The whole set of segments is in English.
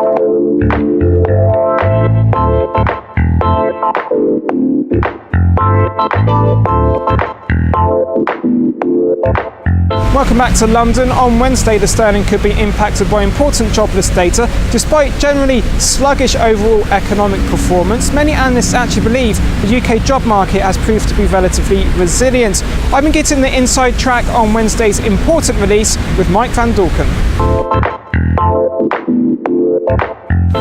Welcome back to London. On Wednesday, the sterling could be impacted by important jobless data. Despite generally sluggish overall economic performance, many analysts actually believe the UK job market has proved to be relatively resilient. I've been getting the inside track on Wednesday's important release with Mike van Dulken.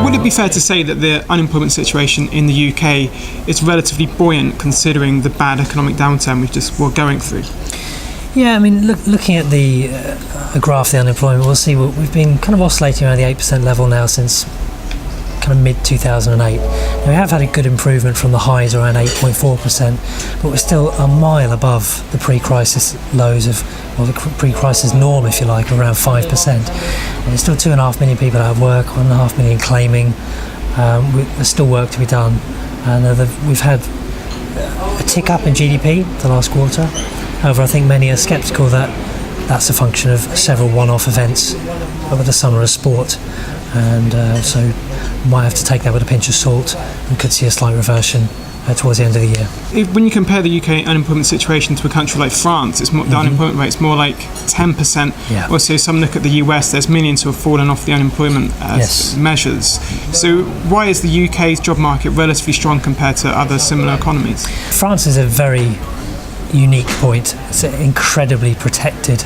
Would it be fair to say that the unemployment situation in the UK is relatively buoyant considering the bad economic downturn we're going through? Yeah, I mean, looking at the graph of the unemployment, we'll see we've been kind of oscillating around the 8% level now since kind of mid-2008. Now, we have had a good improvement from the highs around 8.4%, but we're still a mile above the pre-crisis lows the pre-crisis norm, if you like, around 5%. And there's still 2.5 million people out of work, 1.5 million claiming. There's still work to be done. And we've had a tick up in GDP the last quarter. However, I think many are sceptical that that's a function of several one-off events over the summer of sport, and so might have to take that with a pinch of salt and could see a slight reversion towards the end of the year. When you compare the UK unemployment situation to a country like France, the unemployment rate's more like 10%. Yeah. Also, some look at the US, there's millions who have fallen off the unemployment measures. So why is the UK's job market relatively strong compared to other similar economies? France is a very unique point. It's an incredibly protected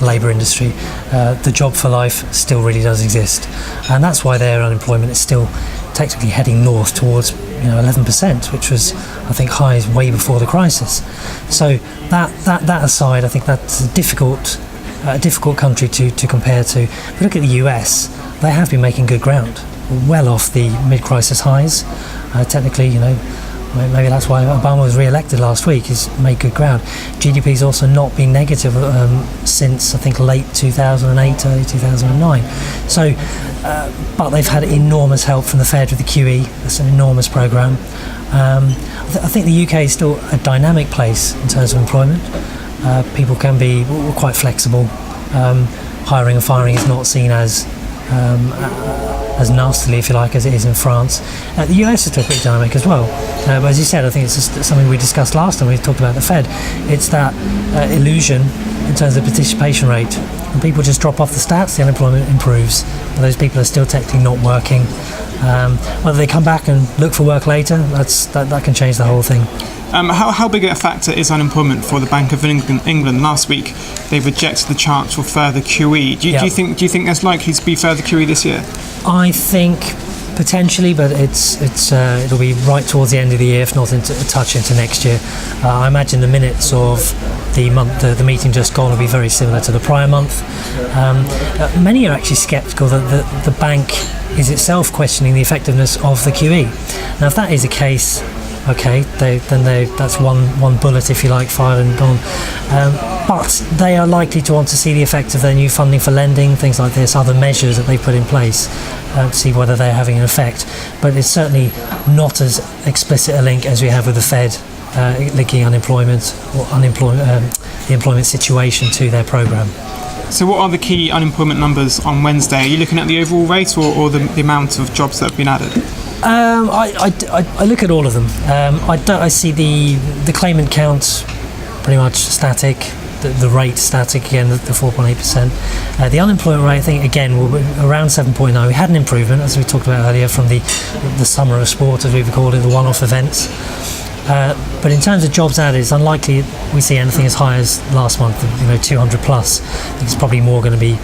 labour industry. The job for life still really does exist, and that's why their unemployment is still technically heading north towards 11%, which was, I think, highs way before the crisis. So that aside, I think that's a difficult country to compare to. But look at the US; they have been making good ground, well off the mid-crisis highs. Technically, maybe that's why Obama was re-elected last week, he's made good ground. GDP's also not been negative since, I think, late 2008, early 2009. So, but they've had enormous help from the Fed with the QE. That's an enormous programme. I think the UK is still a dynamic place in terms of employment. People can be quite flexible. Hiring and firing is not seen as nastily, if you like, as it is in France. The US is still pretty dynamic as well. But as you said, I think it's just something we discussed last time we talked about the Fed. It's that illusion in terms of participation rate. When people just drop off the stats, the unemployment improves. But those people are still technically not working. Whether they come back and look for work later, that can change the whole thing. How big a factor is unemployment for the Bank of England? Last week, they rejected the chance for further QE. Do you think there's likely to be further QE this year? I think potentially, but it'll be right towards the end of the year, if not a touch into next year. I imagine the minutes of the meeting just gone will be very similar to the prior month. Many are actually sceptical that the bank is itself questioning the effectiveness of the QE. Now, if that is the case, okay, that's one bullet, if you like, fired and gone. But they are likely to want to see the effect of their new funding for lending, things like this, other measures that they put in place, to see whether they're having an effect. But it's certainly not as explicit a link as we have with the Fed, linking unemployment or the employment situation to their programme. So what are the key unemployment numbers on Wednesday? Are you looking at the overall rate or the amount of jobs that have been added? I look at all of them. I see the claimant count pretty much static, the rate static again, the 4.8%. The unemployment rate, I think, again, will be around 7.9. We had an improvement, as we talked about earlier, from the summer of sport, as we've called it, the one-off events. But in terms of jobs added, it's unlikely we see anything as high as last month, 200 plus. I think it's probably more going to be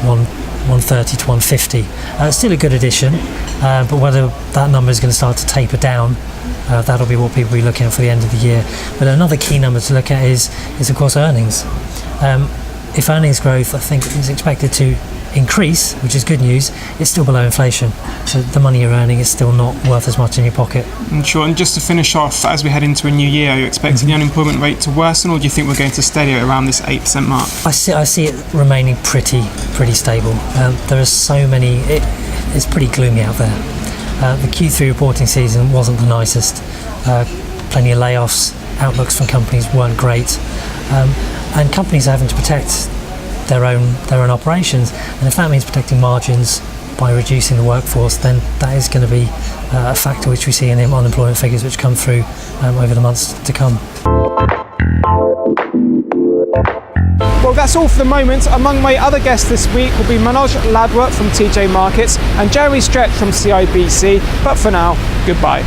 130 to 150. Still a good addition, but whether that number is going to start to taper down, that'll be what people will be looking at for the end of the year. But another key number to look at is of course earnings. If earnings growth, I think, is expected to increase, which is good news, it's still below inflation. So the money you're earning is still not worth as much in your pocket. Sure, and just to finish off, as we head into a new year, are you expecting the unemployment rate to worsen, or do you think we're going to steady around this 8% mark? I see it remaining pretty stable. There are so many, it's pretty gloomy out there. The Q3 reporting season wasn't the nicest. Plenty of layoffs, outlooks from companies weren't great. And companies are having to protect their own operations, and if that means protecting margins, by reducing the workforce, then that is going to be a factor which we see in the unemployment figures which come through over the months to come. Well, that's all for the moment. Among my other guests this week will be Manoj Ladwa from TJ Markets and Jeremy Stretch from CIBC. But for now, goodbye.